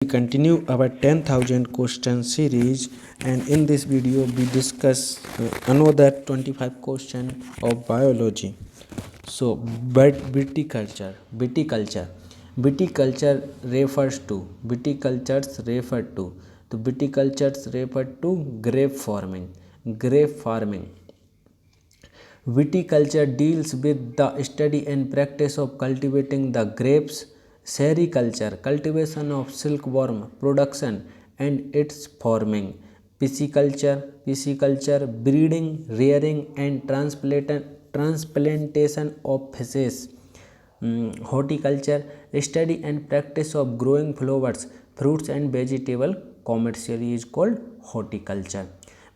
continue our 10,000 question series, and in this video we discuss another 25 question of biology. So, but viticulture refer to तो viticultures refer to grape farming. Viticulture deals with the study and practice of cultivating the grapes. Sericulture, cultivation of silkworm production and its farming. Pisciculture, breeding, rearing and transplantation of fishes. Horticulture, study and practice of growing flowers, fruits and vegetable. Commercially is called horticulture.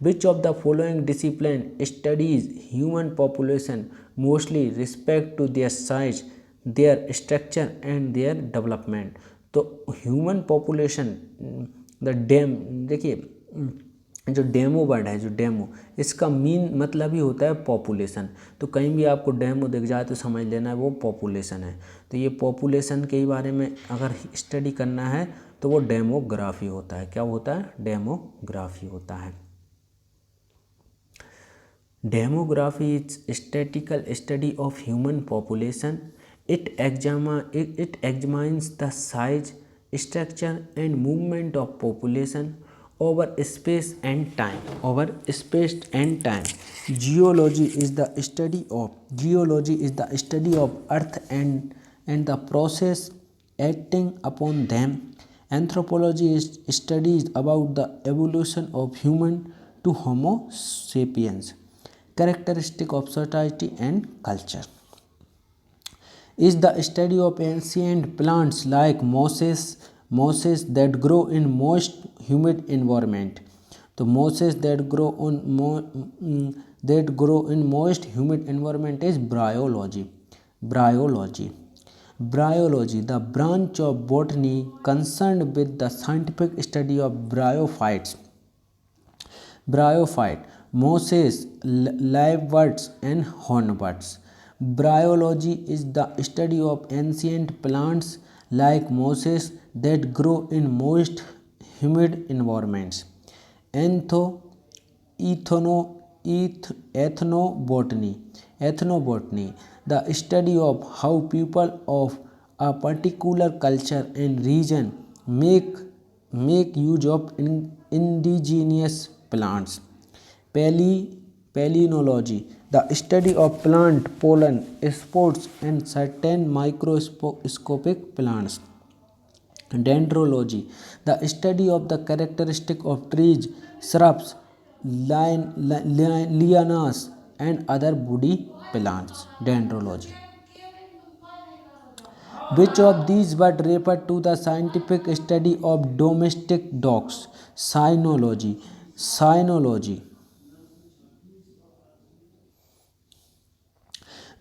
Which of the following discipline studies human population mostly respect to their size, their structure and their development? तो human population the dam, देखिए जो demo word है, जो demo इसका mean मतलब ही होता है population. तो कहीं भी आपको डेमो दिख जाए तो समझ लेना है वो पॉपुलेशन है। तो ये पॉपुलेशन के बारे में अगर स्टडी करना है तो वो डेमोग्राफी होता है। क्या होता है? डेमोग्राफी होता है। Demography is statistical study of human population. It examines the size, structure and movement of population over space and time. Geology is the study of earth and the process acting upon them. Anthropology is studies about the evolution of human to Homo sapiens. Characteristic of society and culture is the study of ancient plants like mosses that grow in moist humid environment. तो mosses that grow in moist humid environment is bryology. Bryology, the branch of botany concerned with the scientific study of bryophytes, mosses, livebirds and hornbirds. Bryology is the study of ancient plants like mosses that grow in moist humid environments. Ethnobotany, the study of how people of a particular culture and region make use of indigenous plants. Palynology, the study of plant pollen, spores and certain microscopic plants. Dendrology, the study of the characteristic of trees, shrubs, lianas and other woody plants. Dendrology. Which of these would refer to the scientific study of domestic dogs? Cynology.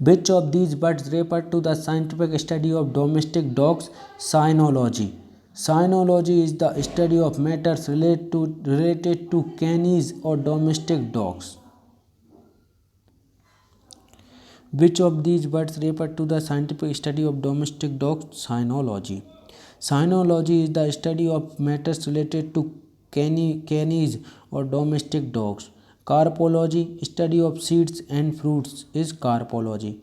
Which of these words refer to the scientific study of domestic dogs? Cynology. Cynology is the study of matters related to canines or domestic dogs. Which of these words refer to the scientific study of domestic dogs? Cynology. Cynology is the study of matters related to canines or domestic dogs. Carpology, study of seeds and fruits, is carpology.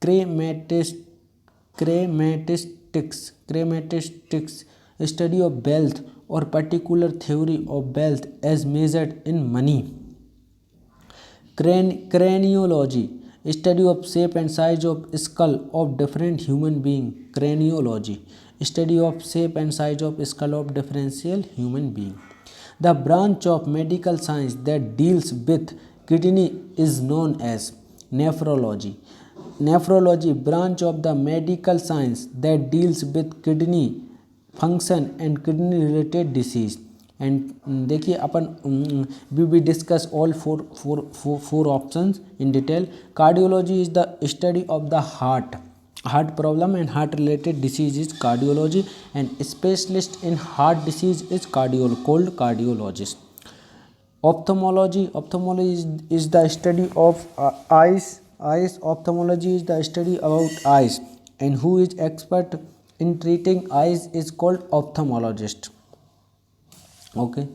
Chrematistics, study of wealth or particular theory of wealth as measured in money. Craniology, study of shape and size of skull of different human being. Craniology, study of shape and size of skull of differential human being. The branch of medical science that deals with kidney is known as nephrology. Nephrology, branch of the medical science that deals with kidney function and kidney related disease. And देखिए अपन we discuss all four options in detail. Cardiology is the study of the heart problem and heart related disease is cardiology, and specialist in heart disease is called cardiologist. Ophthalmology is the study of eyes. Ophthalmology is the study about eyes, and who is expert in treating eyes is called ophthalmologist. Okay.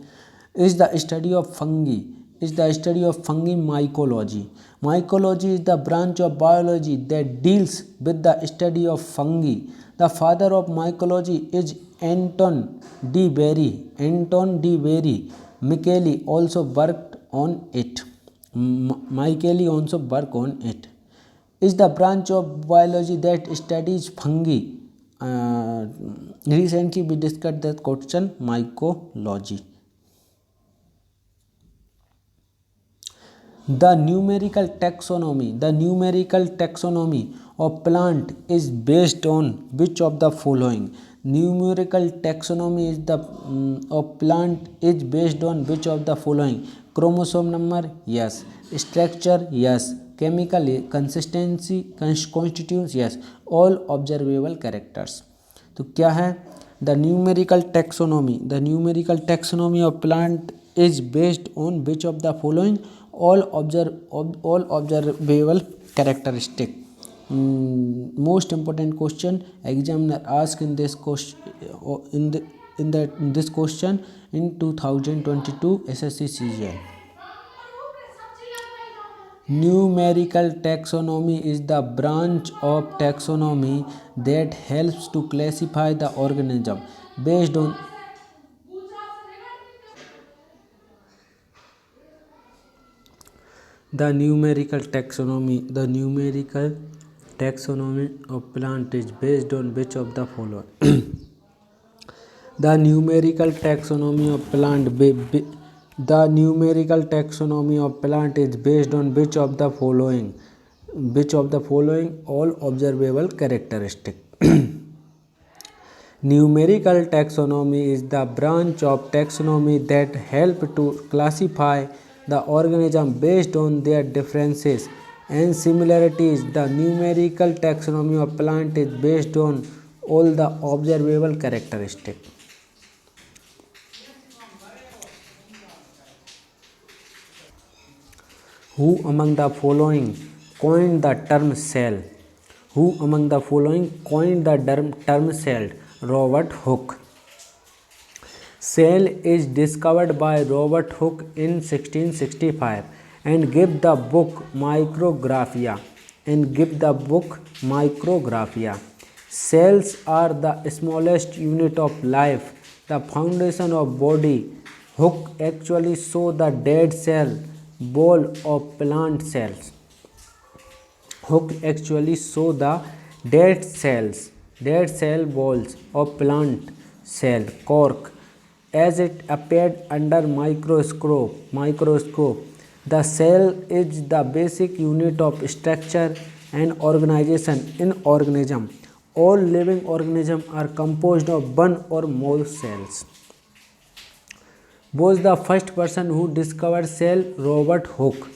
Is the study of fungi. Is the study of fungi mycology. Mycology is the branch of biology that deals with the study of fungi. The father of mycology is Anton de Berry. Anton de Berry. Micheli also worked on it. Micheli also worked on it. Is the branch of biology that studies fungi. Recently we discussed that question, mycology. The numerical taxonomy of plant is based on which of the following. Numerical taxonomy is the of plant is based on which of the following. Chromosome number, yes. Structure, yes. Chemical consistency, constituents, yes. All observable characters. तो क्या है? The numerical taxonomy of plant is based on which of the following. All observable characteristic. Most important question examiner asked in this question this question in 2022 SSC CGL. Numerical taxonomy is the branch of taxonomy that helps to classify the organism based on the numerical taxonomy of plant is based on which of the following. The numerical taxonomy of plant is based on which of the following. All observable characteristic. Numerical taxonomy is the branch of taxonomy that help to classify the organism based on their differences and similarities. The numerical taxonomy of plant is based on all the observable characteristics. Who among the following coined the term cell? Term cell? Robert Hooke. Cell is discovered by Robert Hooke in 1665 and gave the book Micrographia. Cells are the smallest unit of life, the foundation of body. Hooke actually saw the dead cell ball of plant cells. Dead cell balls of plant cell cork as it appeared under microscope. The cell is the basic unit of structure and organization in organism. All living organisms are composed of one or more cells. Was the first person who discovered cell? Robert Hooke.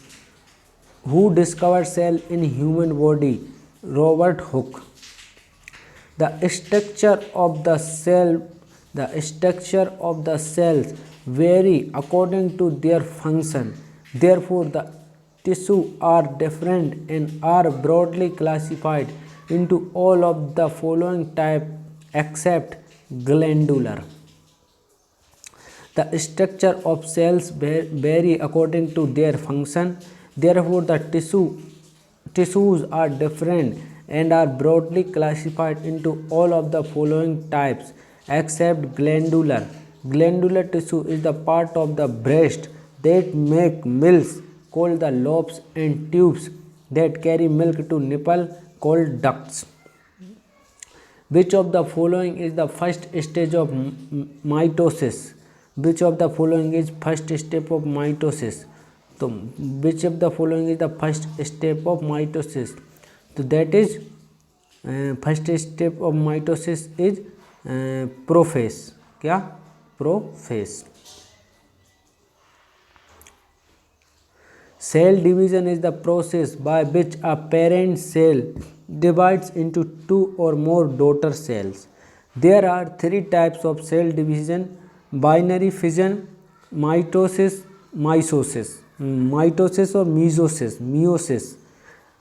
Who discovered cell in human body? Robert Hooke. The structure of the cells vary according to their function. Therefore, the tissues are different and are broadly classified into all of the following types except glandular. The structure of cells vary according to their function. Therefore, the tissues are different and are broadly classified into all of the following types except glandular. Glandular tissue is the part of the breast that make milks called the lobes and tubes that carry milk to nipple called ducts. Which of the following is the first stage of mitosis? Which of the following is first step of mitosis? So which of the following is the first step of mitosis? So that is first step of mitosis is prophase. क्या? Prophase. Cell division is the process by which a parent cell divides into two or more daughter cells. There are three types of cell division: binary fission, mitosis or meiosis.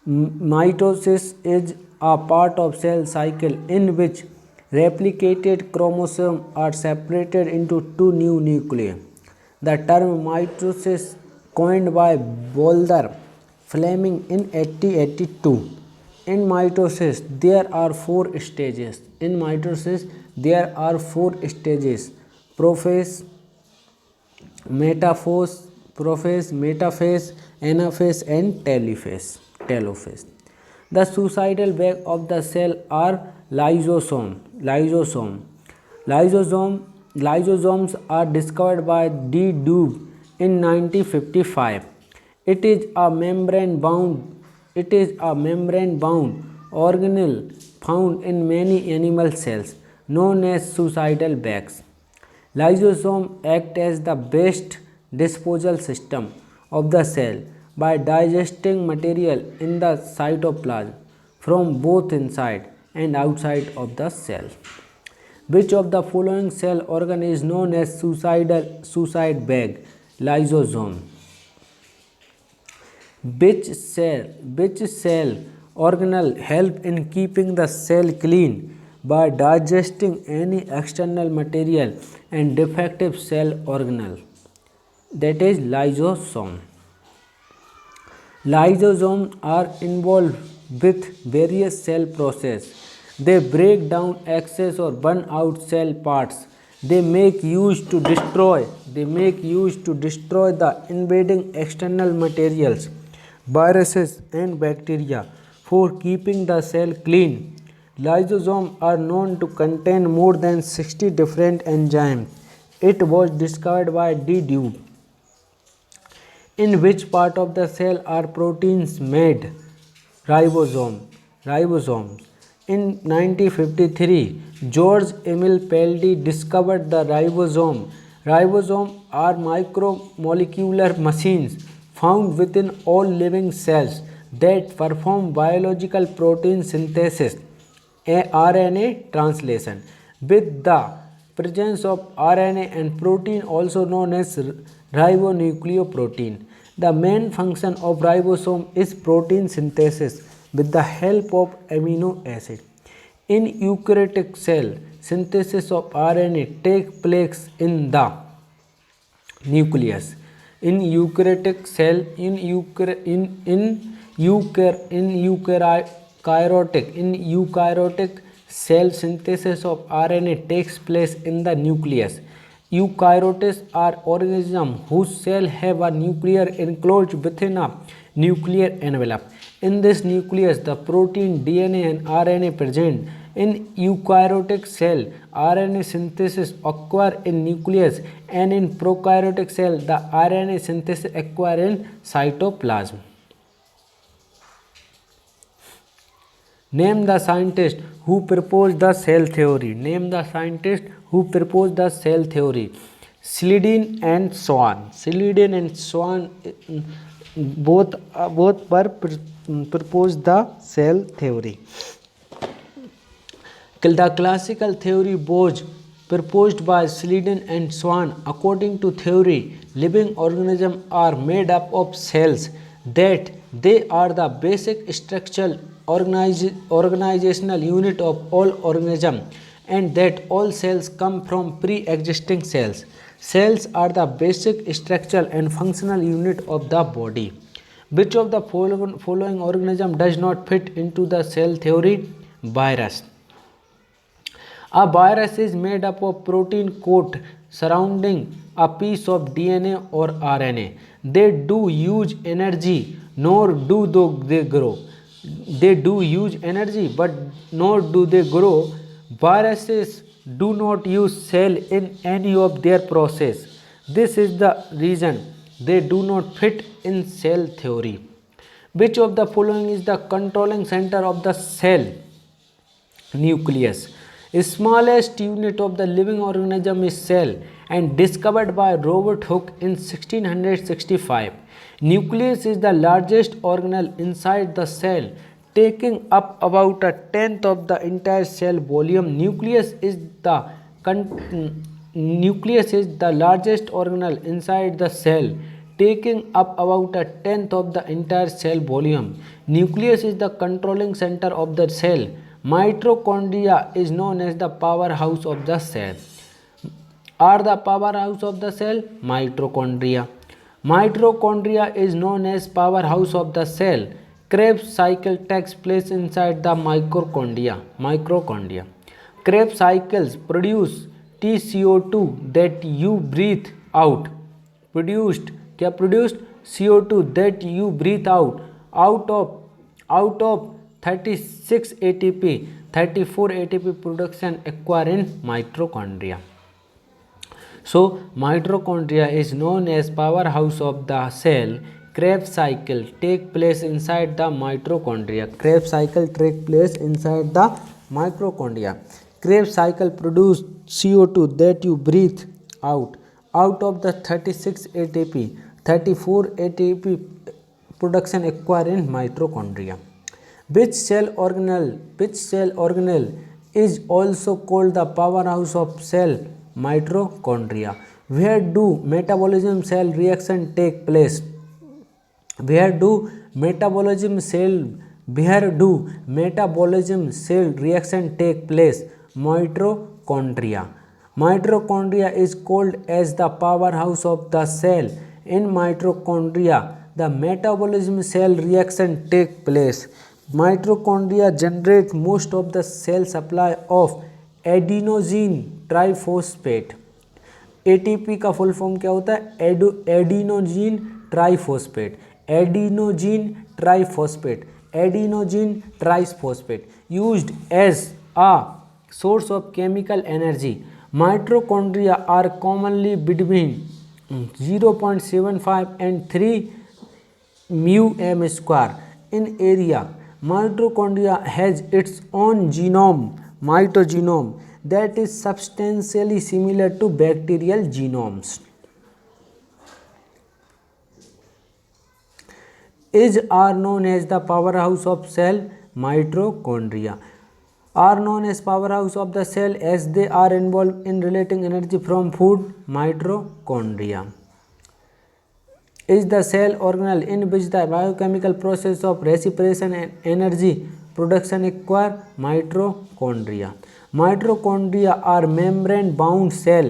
Mitosis is a part of cell cycle in which Replicated chromosomes are separated into two new nuclei. The term mitosis, coined by Boulder Fleming in 1882. In mitosis, there are four stages. Prophase, metaphase, anaphase, and telophase. The suicidal bag of the cell are Lysosomes are discovered by D. Dubé in 1955. It is a membrane-bound organelle found in many animal cells, known as suicidal bags. Lysosomes act as the waste disposal system of the cell by digesting material in the cytoplasm from both inside and outside of the cell. Which of the following cell organ is known as suicide bag? Lysosome. Which cell organelle help in keeping the cell clean by digesting any external material and defective cell organelle? That is lysosome. Lysosomes are involved with various cell processes. They break down excess or burn out cell parts. They make use to destroy the invading external materials, viruses and bacteria for keeping the cell clean. Lysosomes are known to contain more than 60 different enzymes. It was discovered by D. Dubé. In which part of the cell are proteins made? Ribosomes. In 1953, George Emil Peldy discovered the ribosome. Ribosomes are micromolecular machines found within all living cells that perform biological protein synthesis and RNA translation. With the presence of RNA and protein, also known as ribonucleoprotein. The main function of ribosome is protein synthesis with the help of amino acid. In eukaryotic cell, synthesis of RNA takes place in the nucleus. In eukaryotic cell, synthesis of RNA takes place in the nucleus. Eukaryotes are organisms whose cells have a nucleus enclosed within a nuclear envelope. In this nucleus, the protein, DNA and RNA present. In eukaryotic cell, RNA synthesis occurs in nucleus, and in prokaryotic cell, the RNA synthesis occurs in cytoplasm. Name the scientist who proposed the cell theory. Slidin and Swan. Both proposed the cell theory. The classical theory was proposed by Slidin and Swan. According to theory, living organisms are made up of cells, that they are the basic structural organizational unit of all organisms, and that all cells come from pre-existing cells. Cells are the basic structural and functional unit of the body. Which of the following organism does not fit into the cell theory? Virus. A virus is made up of protein coat surrounding a piece of DNA or RNA. They do use energy, nor do they grow. They do use energy, but nor do they grow. Viruses do not use cell in any of their process. This is the reason they do not fit in cell theory. Which of the following is the controlling center of the cell? Nucleus. Smallest unit of the living organism is cell, and discovered by Robert Hooke in 1665. Nucleus is the largest organelle inside the cell, taking up about a tenth of the entire cell volume. Nucleus is the largest organelle inside the cell, taking up about a tenth of the entire cell volume. Nucleus is the controlling center of the cell. Mitochondria is known as the powerhouse of the cell. Are the powerhouse of the cell? Mitochondria. Mitochondria is known as powerhouse of the cell. Krebs cycle takes place inside the mitochondria. Krebs cycles produce TCO2 that you breathe out. Produced CO2 that you breathe out of 36 ATP, 34 ATP production occur in mitochondria. So mitochondria is known as powerhouse of the cell. Krebs cycle take place inside the mitochondria. Krebs cycle take place inside the mitochondria. Krebs cycle produce CO2 that you breathe out of the 36 ATP, 34 ATP production occur in mitochondria. Which cell organelle is also called the powerhouse of cell? Mitochondria. Where do metabolism cell reaction take place? Where do metabolism cell reaction take place? Mitochondria. Mitochondria is called as the powerhouse of the cell. In mitochondria, the metabolism cell reaction take place. Mitochondria generate most of the cell supply of adenosine triphosphate. ATP का full form क्या होता है? Adenosine triphosphate used as a source of chemical energy. Mitochondria are commonly between 0.75 and 3 μm square in area. Mitochondria has its own genome, mitogenome, that is substantially similar to bacterial genomes. Are known as the powerhouse of cell. Mitochondria are known as powerhouse of the cell as they are involved in relating energy from food. Mitochondria is the cell organelle in which the biochemical process of respiration and energy production occur. Mitochondria. Mitochondria are membrane bound cell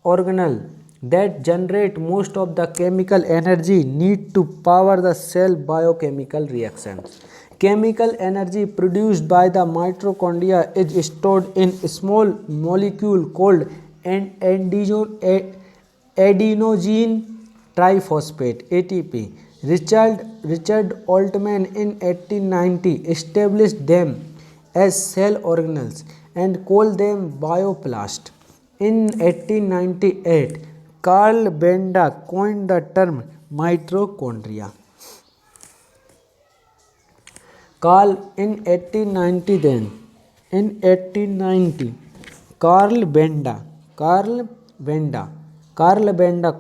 organelle that generate most of the chemical energy need to power the cell biochemical reactions. Chemical energy produced by the mitochondria is stored in a small molecule called adenosine triphosphate ATP. Richard Altman in 1890 established them as cell organelles and called them bioplast. In 1898, Carl Benda coined the term mitochondria. Carl Benda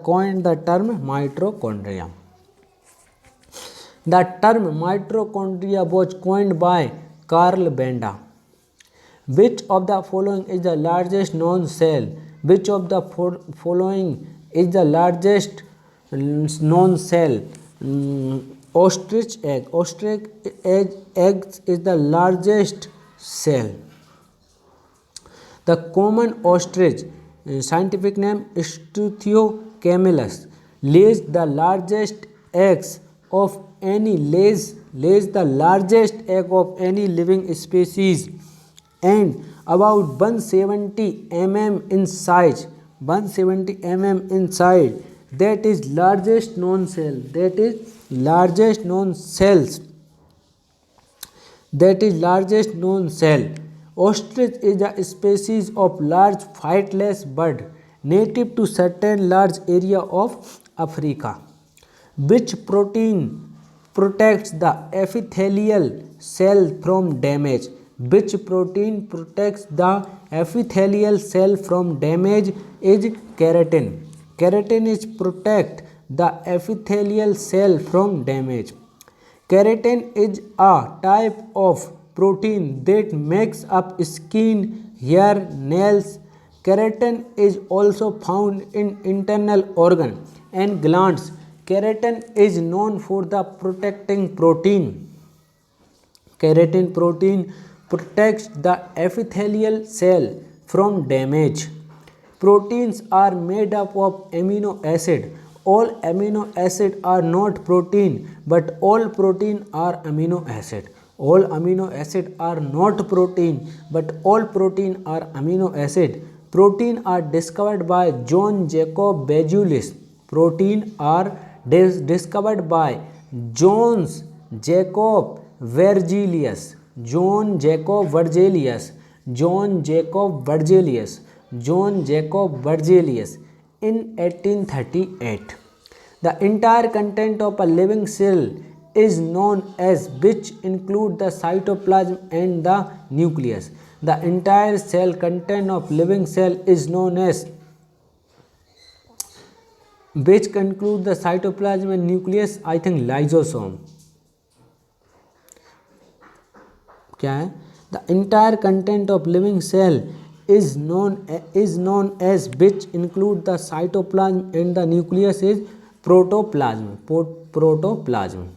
coined the term mitochondria. The term mitochondria was coined by Carl Benda. Which of the following is the largest known cell? Which of the following is the largest known cell? Ostrich egg. Ostrich egg is the largest cell. The common ostrich, scientific name Struthiocamelus, lays the largest eggs of any living species and about 170 mm in size. That is largest known cell. Ostrich is a species of large flightless bird native to certain large area of Africa. Which protein protects the epithelial cell from damage? Which protein protects the epithelial cell from damage is keratin. Keratin is protect the epithelial cell from damage. Keratin is a type of protein that makes up skin, hair, nails. Keratin is also found in internal organ and glands. Keratin is known for the protecting protein. Keratin protein protects the epithelial cell from damage. Proteins are made up of amino acid. All amino acid are not protein, but all protein are amino acid. All amino acid are not protein, but all protein are amino acid. Protein are discovered by John Jacob Bezulis. Protein are discovered by John Jacob Berzelius. John Jacob Berzelius. John Jacob Berzelius. John Jacob Berzelius in 1838. The entire content of a living cell is known as, which include the cytoplasm and the nucleus. The entire cell content of living cell is known as, which include the cytoplasm and nucleus. I think lysosome. क्या है? The entire content of living cell is known as, which include the cytoplasm and the nucleus, is protoplasm. Protoplasm.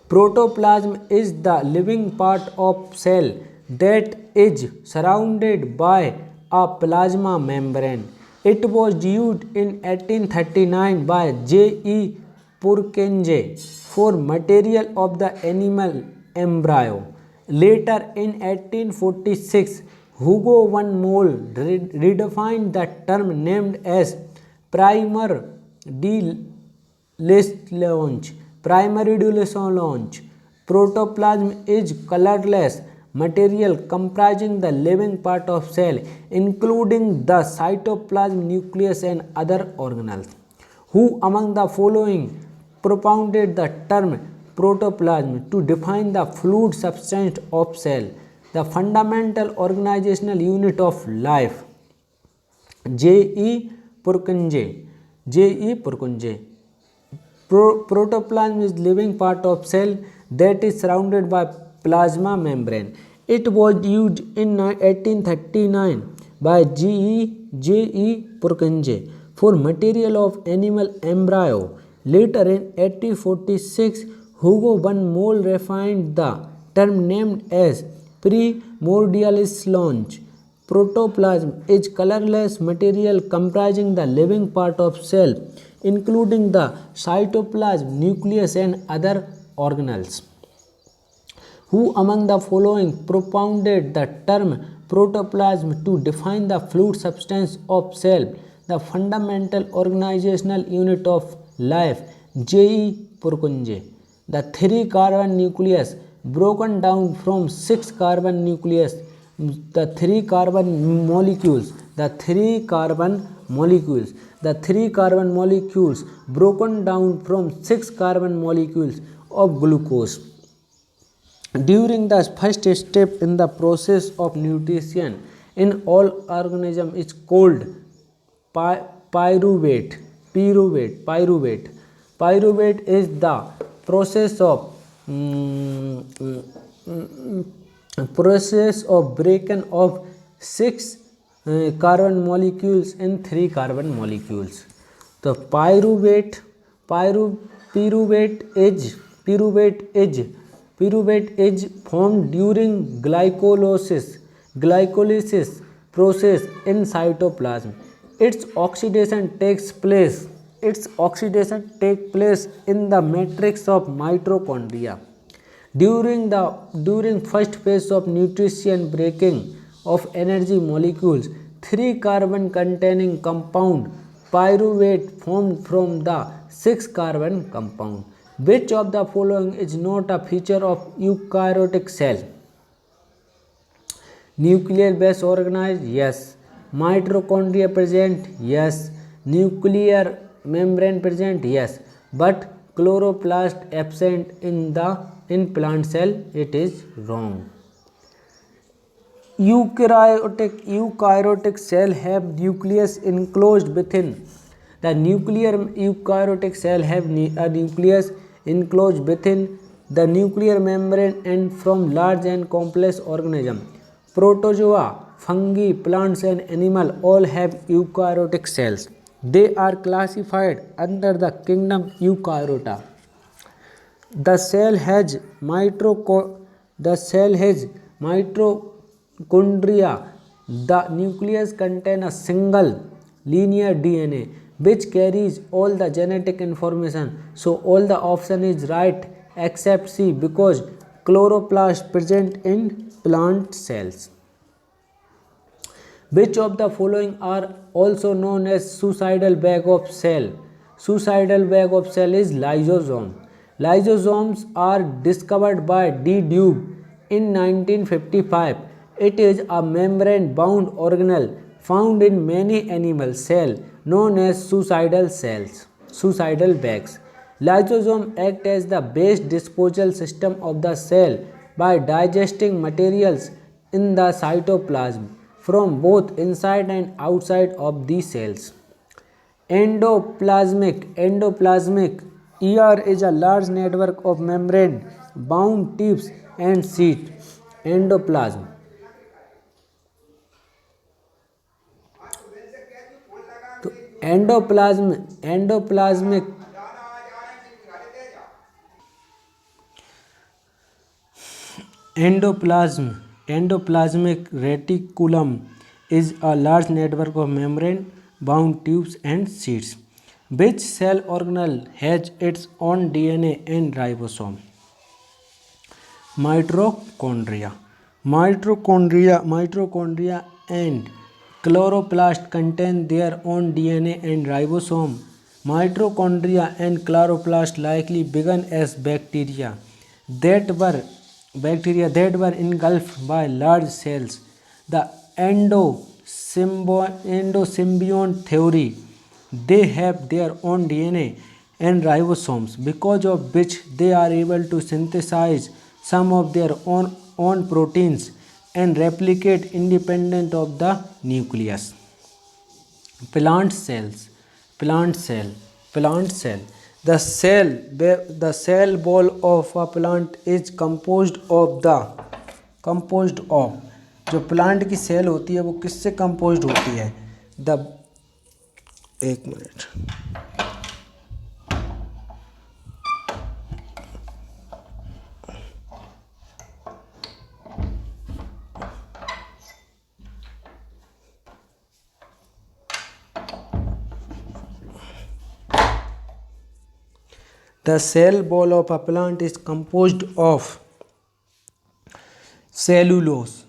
Protoplasm is the living part of cell that is surrounded by a plasma membrane. It was used in 1839 by J.E. Purkinje for material of the animal embryo. Later in 1846, Hugo van Mol redefined the term named as primer de Leslonge. Primary de Leslonge. Protoplasm is colorless material comprising the living part of cell, including the cytoplasm, nucleus, and other organelles. Who among the following propounded the term protoplasm to define the fluid substance of cell, the fundamental organizational unit of life? J.E. Purkinje. J.E. Purkinje. Protoplasm is living part of cell that is surrounded by plasma membrane. It was used in 1839 by J.E. Purkinje for material of animal embryo. Later in 1846, Hugo van Mol refined the term named as primordial slonge. Protoplasm is colorless material comprising the living part of cell, including the cytoplasm, nucleus, and other organelles. Who among the following propounded the term protoplasm to define the fluid substance of cell, the fundamental organizational unit of life? J.E. Purkinje. The 3-carbon nucleus broken down from 6-carbon nucleus. The 3-carbon molecules. The 3-carbon molecules. The 3-carbon molecules broken down from 6-carbon molecules of glucose. During the first step in the process of nutrition in all organisms is called pyruvate. Pyruvate. Pyruvate is the process of breaking of 6 carbon molecules in 3 carbon molecules. The pyruvate is formed during glycolysis process in cytoplasm. Its oxidation takes place in the matrix of mitochondria. During first phase of nutrition breaking of energy molecules, 3 carbon containing compound pyruvate formed from the 6 carbon compound. Which of the following is not a feature of eukaryotic cell? Nuclear base organized? Yes. Mitochondria present? Yes. Nuclear membrane present? Yes. But chloroplast absent in plant cell? It is wrong. Eukaryotic cell have nucleus enclosed within. The eukaryotic cell have a nucleus enclosed within the nuclear membrane and from large and complex organism. Protozoa, fungi, plants, and animal all have eukaryotic cells. They are classified under the kingdom Eukaryota. The cell has The cell has mitochondria. The nucleus contains a single linear DNA which carries all the genetic information. So all the option is right except C because chloroplast present in plant cells. Which of the following are also known as suicidal bag of cell? Suicidal bag of cell is lysosome. Lysosomes are discovered by D. Dube in 1955. It is a membrane-bound organelle found in many animal cells known as suicidal cells, suicidal bags. Lysosome act as the base disposal system of the cell by digesting materials in the cytoplasm from both inside and outside of the cells. Endoplasmic ER is a large network of membrane bound tubes and sheet. Endoplasm. तो endoplasmic reticulum is a large network of membrane bound tubes and sheets. Which cell organelle has its own DNA and ribosome? Mitochondria. Mitochondria and chloroplast contain their own DNA and ribosome. Mitochondria and chloroplast likely began as bacteria that were engulfed by large cells. The endosymbiont theory, they have their own DNA and ribosomes because of which they are able to synthesize some of their own proteins and replicate independent of the nucleus. Plant cell. The cell wall of a plant is composed of जो plant की cell होती है वो किससे composed होती है? एक minute. The cell wall of a plant is composed of cellulose.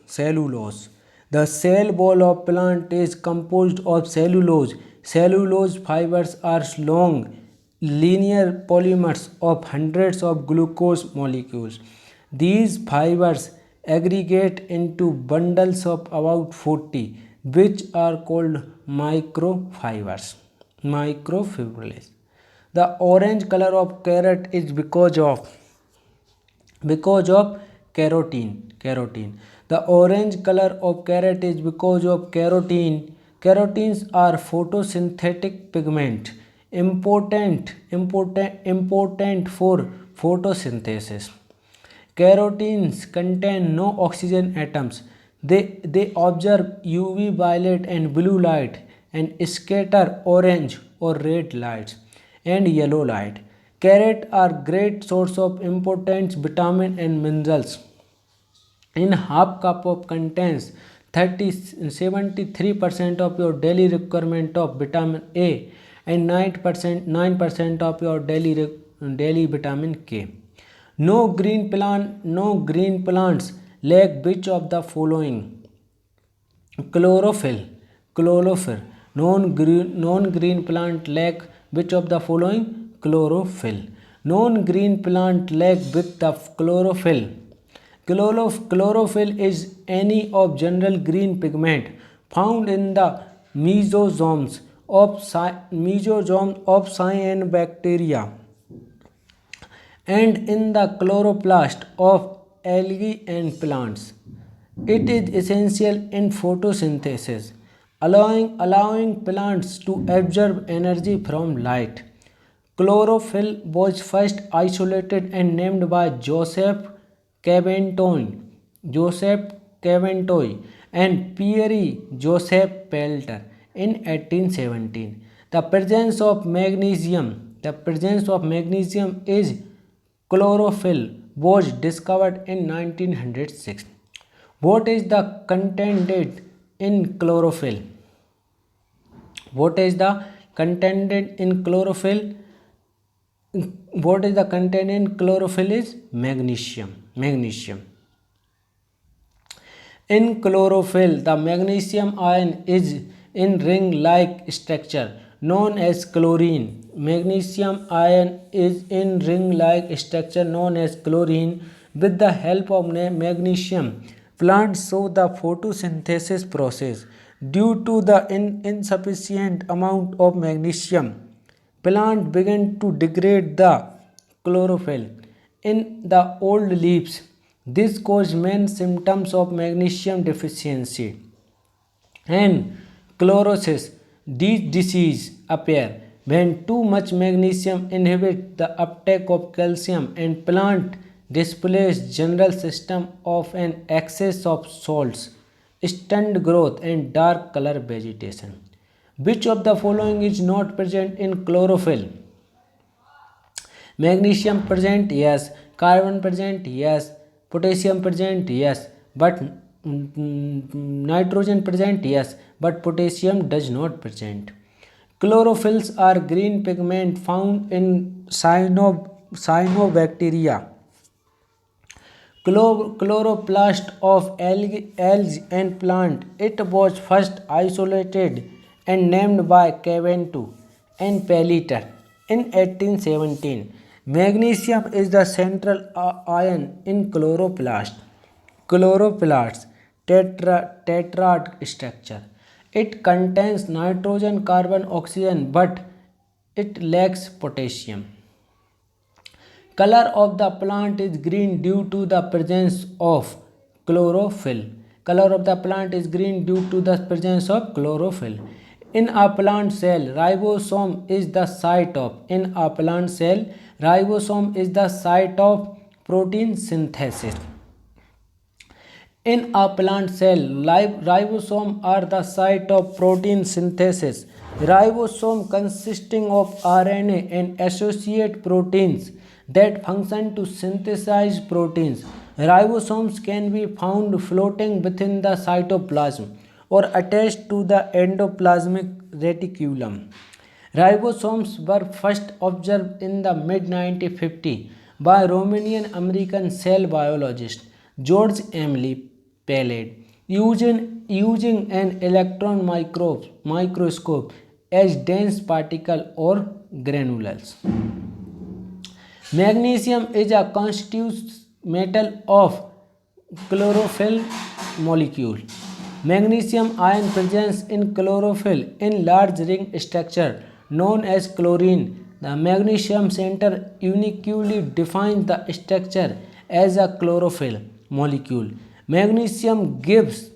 The cell wall of plant is composed of cellulose. Cellulose fibers are long, linear polymers of hundreds of glucose molecules. These fibers aggregate into bundles of about 40, which are called microfibers. The orange color of carrot is because of carotene. The orange color of carrot is because of carotene. Carotenes are photosynthetic pigment important for photosynthesis. Carotenes contain no oxygen atoms. They absorb UV, violet and blue light and scatter orange or red lights and yellow light. Carrots are great source of important vitamin and minerals. In half cup of contains 73% of your daily requirement of vitamin A and 9% of your daily vitamin K. No green plants lack which of the following? Chlorophyll. Non-green plant lack which of the following? Chlorophyll. Non-green plant lack with the chlorophyll. Chlorophyll is any of general green pigment found in the mesosomes of cyanobacteria and in the chloroplast of algae and plants. It is essential in photosynthesis, allowing plants to absorb energy from light. Chlorophyll was first isolated and named by Joseph Caventoy and Pierre Joseph Pelter in 1817. The presence of magnesium is chlorophyll was discovered in 1906. What is the content in chlorophyll? What is the content in chlorophyll? What is the content in chlorophyll is magnesium. In chlorophyll, the magnesium ion is in ring-like structure known as chlorine. Magnesium ion is in ring-like structure known as chlorine. With the help of magnesium, plants show the photosynthesis process. Due to the insufficient amount of magnesium, plants begin to degrade the chlorophyll in the old leaves. This causes main symptoms of magnesium deficiency and chlorosis. These diseases appear when too much magnesium inhibits the uptake of calcium and plant displays general system of an excess of salts, stunned growth and dark color vegetation. Which of the following is not present in chlorophyll? Magnesium present, yes. Carbon present, yes. Potassium present, yes. But nitrogen present, yes. But potassium does not present. Chlorophylls are green pigment found in cyanobacteria, chloroplast of algae and plant. It was first isolated and named by Caventou and Pellitter in 1817. Magnesium is the central ion in chloroplast. Chloroplast tetrad structure. It contains nitrogen, carbon, oxygen, but it lacks potassium. Color of the plant is green due to the presence of chlorophyll. Color of the plant is green due to the presence of chlorophyll. In a plant cell, ribosome is the site of protein synthesis. In a plant cell, ribosomes are the site of protein synthesis. Ribosome consisting of RNA and associate proteins that function to synthesize proteins. Ribosomes can be found floating within the cytoplasm or attached to the endoplasmic reticulum. Ribosomes were first observed in the mid-1950s by Romanian-American cell biologist George Emile Palade using an electron microscope as dense particles or granules. Magnesium is a constituent metal of chlorophyll molecule. Magnesium ion presence in chlorophyll in large ring structure known as chlorine. The magnesium center uniquely defines the structure as a chlorophyll molecule. Magnesium gives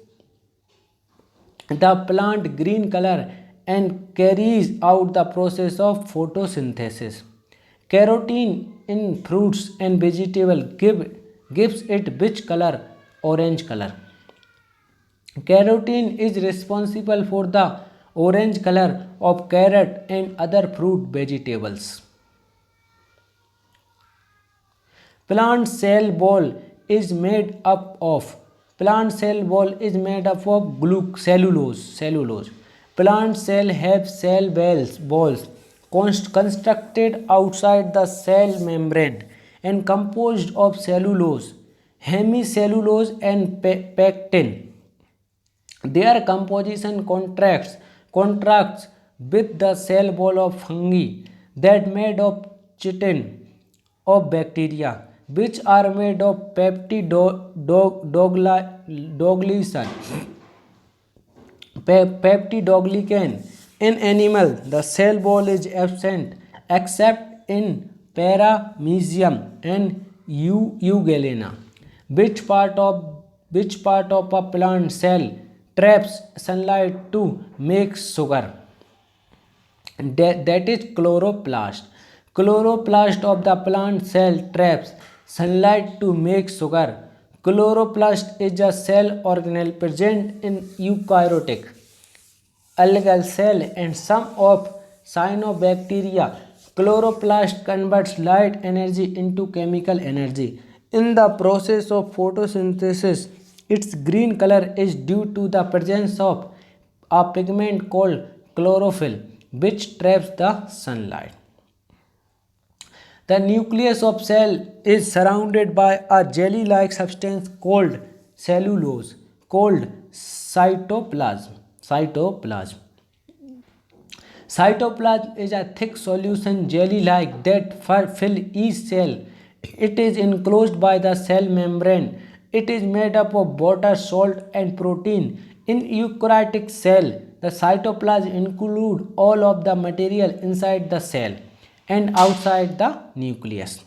the plant green color and carries out the process of photosynthesis. Carotene in fruits and vegetables gives it which color? Orange color. Carotene is responsible for the orange color of carrot and other fruit vegetables. Plant cell wall is made up of cellulose. Plant cell have cell walls constructed outside the cell membrane and composed of cellulose, hemicellulose and pectin. Their composition contracts with the cell wall of fungi that made of chitin of bacteria, which are made of peptidoglycan. In animal, the cell wall is absent except in paramecium and euglena. Which part of a plant cell traps sunlight to make sugar? That is chloroplast. Chloroplast of the plant cell traps sunlight to make sugar. Chloroplast is a cell organelle present in eukaryotic, algal cell and some of cyanobacteria Chloroplast converts light energy into chemical energy. In the process of photosynthesis, its green color is due to the presence of a pigment called chlorophyll, which traps the sunlight. The nucleus of cell is surrounded by a jelly-like substance called cellulose, called cytoplasm. Cytoplasm is a thick solution jelly-like that fill each cell. It is enclosed by the cell membrane. It is made up of water, salt, and protein. In eukaryotic cell, the cytoplasm includes all of the material inside the cell and outside the nucleus.